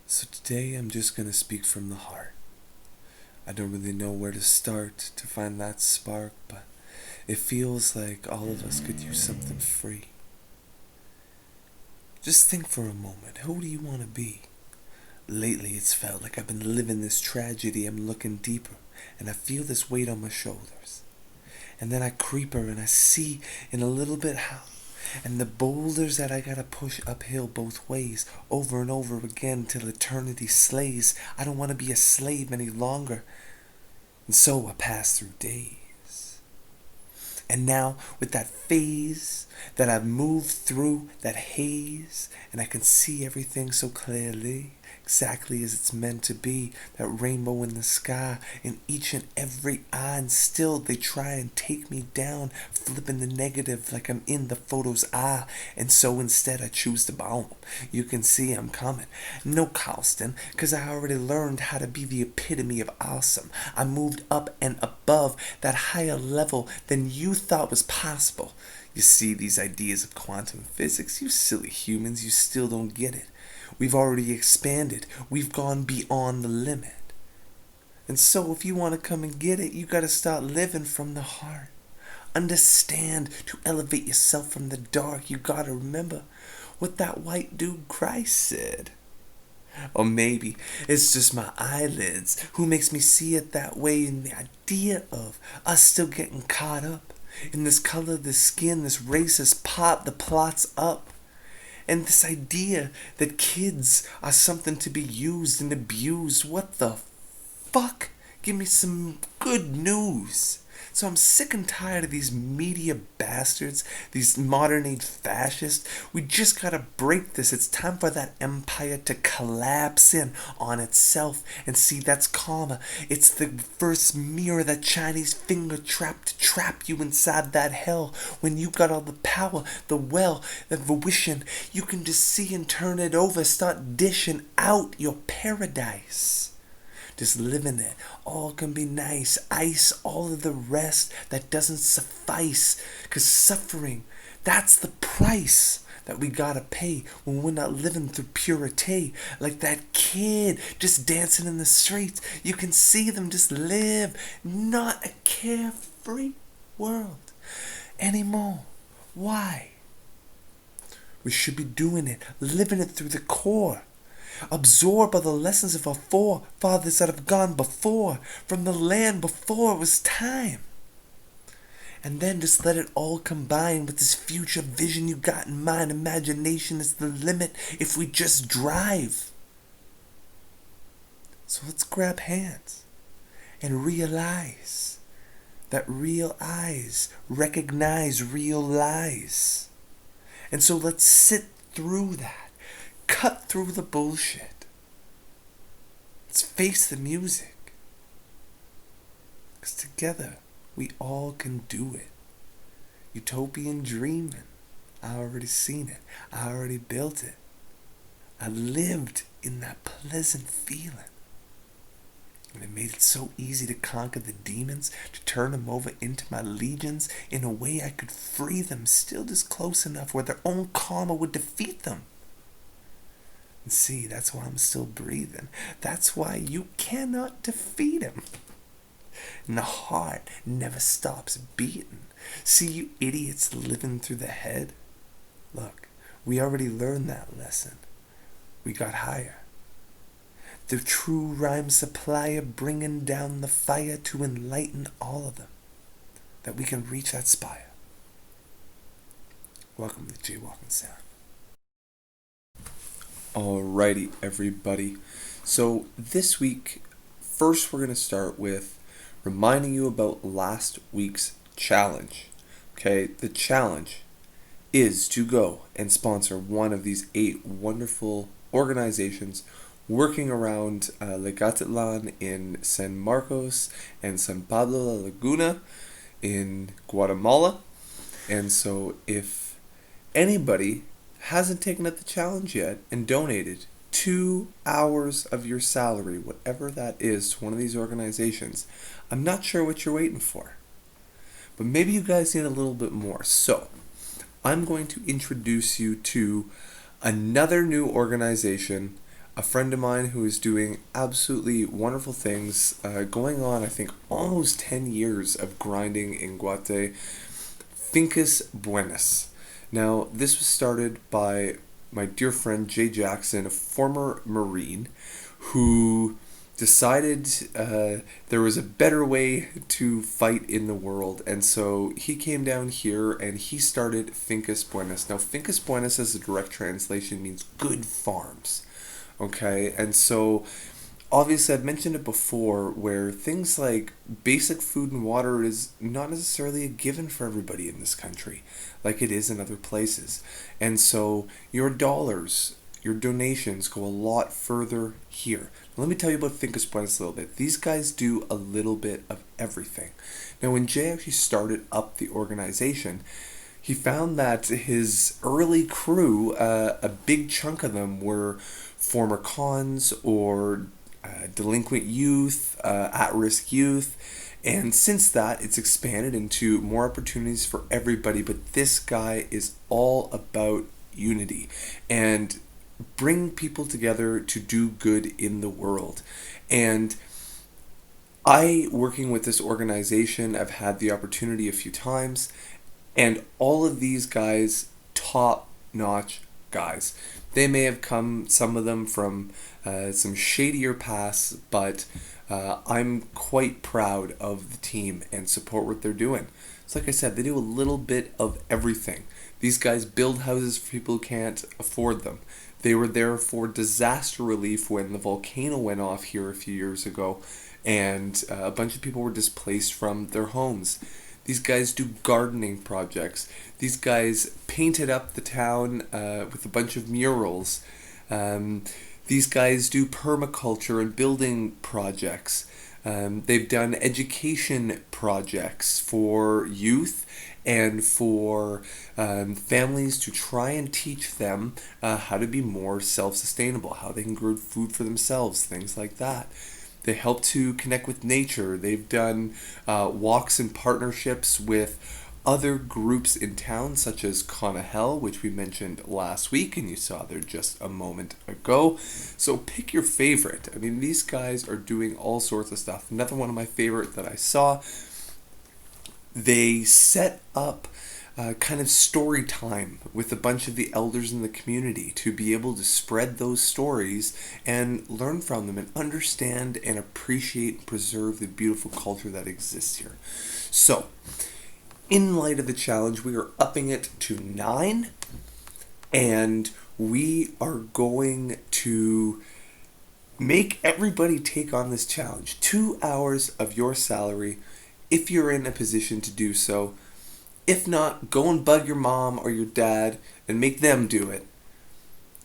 So today I'm just gonna speak from the heart. I don't really know where to start to find that spark, but it feels like all of us could use something free. Just think for a moment, who do you want to be? Lately it's felt like I've been living this tragedy. I'm looking deeper, and I feel this weight on my shoulders. And then I creep her and I see in a little bit how. And the boulders that I gotta push uphill both ways, over and over again till eternity slays. I don't wanna be a slave any longer. And so I pass through days. And now, with that phase that I've moved through, that haze, and I can see everything so clearly, exactly as it's meant to be, that rainbow in the sky, in each and every eye, and still they try and take me down, flipping the negative like I'm in the photo's eye, and so instead I choose to boom. You can see I'm coming. No Carlston, cause I already learned how to be the epitome of awesome. I moved up and above that higher level than you thought was possible. You see, these ideas of quantum physics, you silly humans, you still don't get it. We've already expanded. We've gone beyond the limit. And so if you want to come and get it, you got to start living from the heart. Understand, to elevate yourself from the dark, you got to remember what that white dude Christ said. Or maybe it's just my eyelids who makes me see it that way, and the idea of us still getting caught up in this color, this skin, this racist pop, the plot's up. And this idea that kids are something to be used and abused. What the fuck? Give me some good news. So I'm sick and tired of these media bastards, these modern age fascists. We just gotta break this. It's time for that empire to collapse in on itself. And see, that's karma. It's the first mirror, that Chinese finger trap to trap you inside that hell. When you got all the power, the well, the volition, you can just see and turn it over. Start dishing out your paradise. Just living it. All can be nice. Ice all of the rest that doesn't suffice. Cause suffering, that's the price that we gotta pay when we're not living through purity. Like that kid just dancing in the streets. You can see them just live. Not a carefree world anymore. Why? We should be doing it, living it through the core. Absorbed by the lessons of our forefathers that have gone before, from the land before it was time. And then just let it all combine with this future vision you got in mind. Imagination is the limit if we just drive. So let's grab hands and realize that real eyes recognize real lies. And so let's sit through that. Cut through the bullshit. Let's face the music. Because together, we all can do it. Utopian dreaming. I already seen it. I already built it. I lived in that pleasant feeling. And it made it so easy to conquer the demons, to turn them over into my legions in a way I could free them, still just close enough where their own karma would defeat them. And see, that's why I'm still breathing. That's why you cannot defeat him. And the heart never stops beating. See, you idiots living through the head? Look, we already learned that lesson. We got higher. The true rhyme supplier bringing down the fire to enlighten all of them. That we can reach that spire. Welcome to Jaywalking Sound. Alrighty, everybody. So this week, first we're going to start with reminding you about last week's challenge. Okay, the challenge is to go and sponsor one of these 8 wonderful organizations working around Legatitlan in San Marcos and San Pablo La Laguna in Guatemala. And so if anybody hasn't taken up the challenge yet and donated 2 hours of your salary, whatever that is, to one of these organizations, I'm not sure what you're waiting for. But maybe you guys need a little bit more. So I'm going to introduce you to another new organization a friend of mine who is doing absolutely wonderful things, going on, I think, almost 10 years of grinding in Guate. Fincas Buenas. Now, this was started by my dear friend Jay Jackson, a former Marine, who decided there was a better way to fight in the world, and so he came down here and he started Fincas Buenas. Now, Fincas Buenas, as a direct translation, means good farms. Okay, and so obviously I've mentioned it before, where things like basic food and water is not necessarily a given for everybody in this country like it is in other places. And so your dollars, your donations go a lot further here. Let me tell you about Fincas Buenas a little bit. These guys do a little bit of everything. Now, when Jay actually started up the organization, he found that his early crew, a big chunk of them were former cons or delinquent youth, at-risk youth, and since that, it's expanded into more opportunities for everybody. But this guy is all about unity and bring people together to do good in the world. And I, working with this organization, I've had the opportunity a few times, and all of these guys, top-notch guys. They may have come, some of them, from some shadier pasts, but I'm quite proud of the team and support what they're doing. So like I said, they do a little bit of everything. These guys build houses for people who can't afford them. They were there for disaster relief when the volcano went off here a few years ago, and a bunch of people were displaced from their homes. These guys do gardening projects. These guys painted up the town with a bunch of murals. These guys do permaculture and building projects. They've done education projects for youth and for families to try and teach them how to be more self-sustainable, how they can grow food for themselves, things like that. They help to connect with nature. They've done walks and partnerships with other groups in town, such as Conahel, which we mentioned last week, and you saw there just a moment ago. So pick your favorite. I mean, these guys are doing all sorts of stuff. Another one of my favorite that I saw, they set up kind of story time with a bunch of the elders in the community to be able to spread those stories and learn from them and understand and appreciate and preserve the beautiful culture that exists here. So, in light of the challenge, we are upping it to 9, and we are going to make everybody take on this challenge. 2 hours of your salary, if you're in a position to do so. If not, go and bug your mom or your dad and make them do it.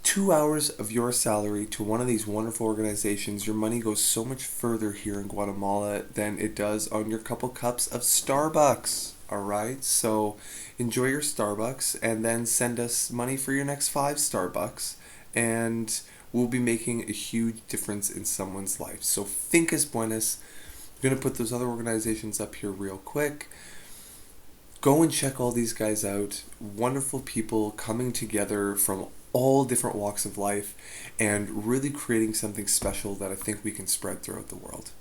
2 hours of your salary to one of these wonderful organizations. Your money goes so much further here in Guatemala than it does on your couple cups of Starbucks. Alright, so enjoy your Starbucks and then send us money for your next 5 Starbucks, and we'll be making a huge difference in someone's life. So Fincas Buenas. I'm going to put those other organizations up here real quick. Go and check all these guys out. Wonderful people coming together from all different walks of life and really creating something special that I think we can spread throughout the world.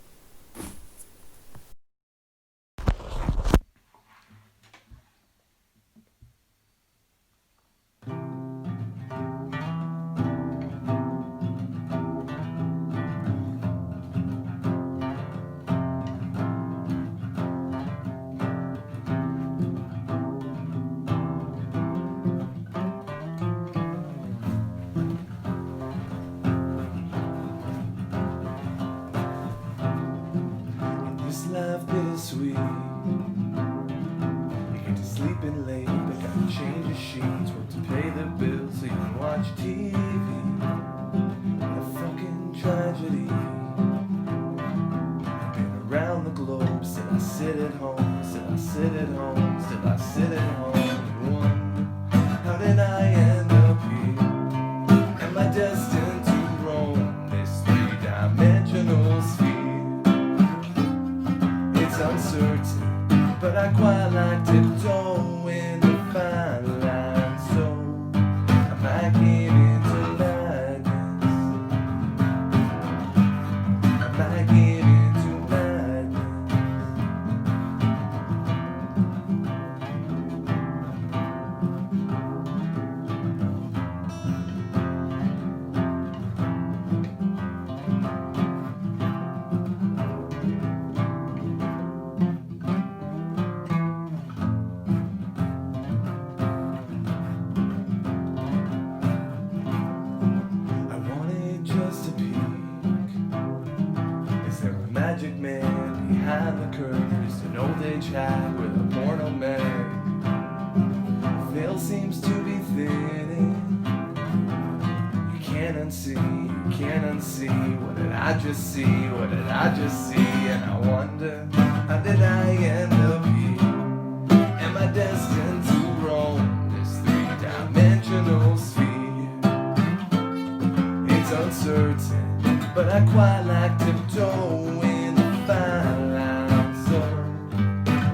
Life bittersweet. You get to sleeping late, but gotta change your sheets, work to pay the bills so you can watch TV. What a fucking tragedy. I've been around the globe, still I sit at home, still I sit at home, still I sit at home. Wonder, how did I end up here? Am I destined to roam this 3-dimensional sphere? It's uncertain, but I quite like to toe in the fine line. So I might give into madness see? What did I just see? What did I just see? And I wonder, how did I end up here? Am I destined to roam this three-dimensional sphere? It's uncertain, but I quite like tiptoe in the fine lines of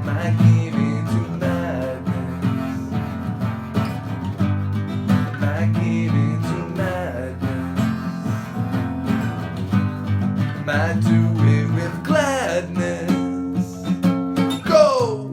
my giving to madness. My giving to madness. I do it with gladness. Go!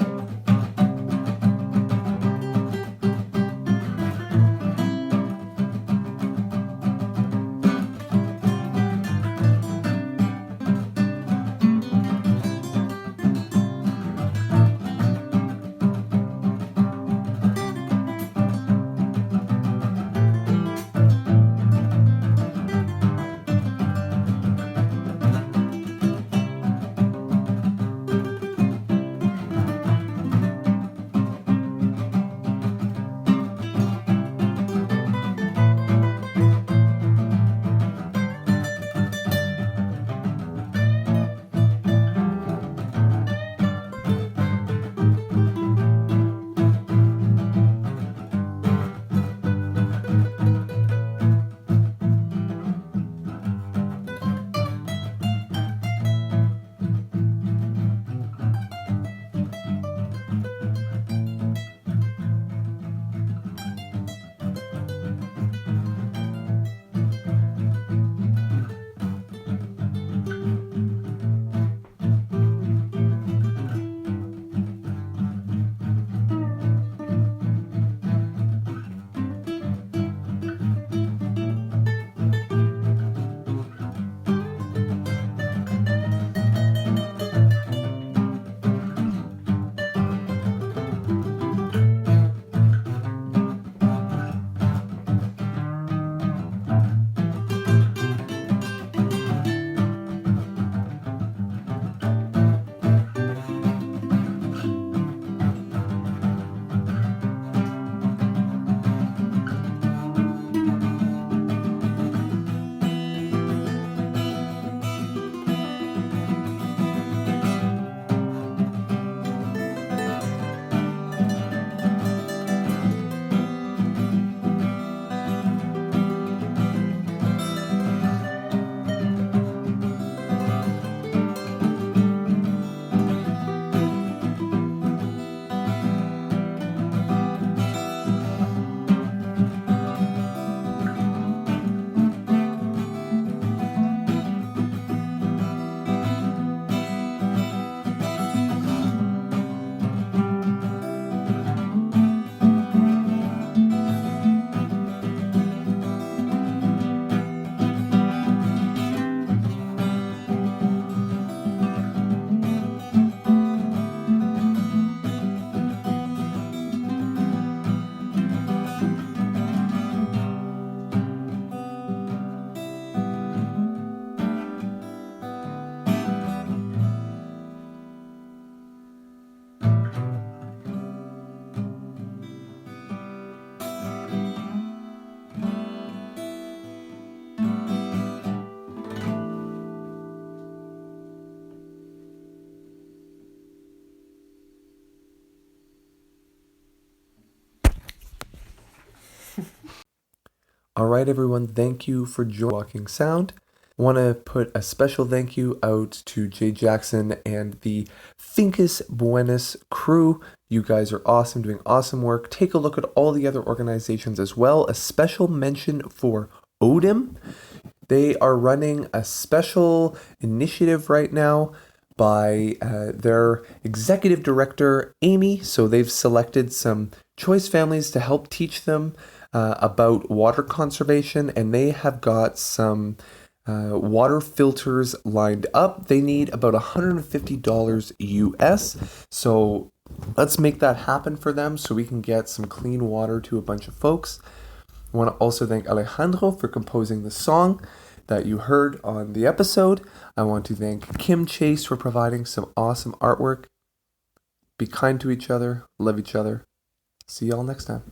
All right, everyone, thank you for Jaywalking Sound. I want to put a special thank you out to Jay Jackson and the Fincus Buenos crew. You guys are awesome, doing awesome work. Take a look at all the other organizations as well. A special mention for Odin. They are running a special initiative right now by their executive director, Amy. So they've selected some choice families to help teach them about water conservation, and they have got some water filters lined up. They need about $150 US. So let's make that happen for them so we can get some clean water to a bunch of folks. I want to also thank Alejandro for composing the song that you heard on the episode. I want to thank Kim Chase for providing some awesome artwork. Be kind to each other, love each other. See y'all next time.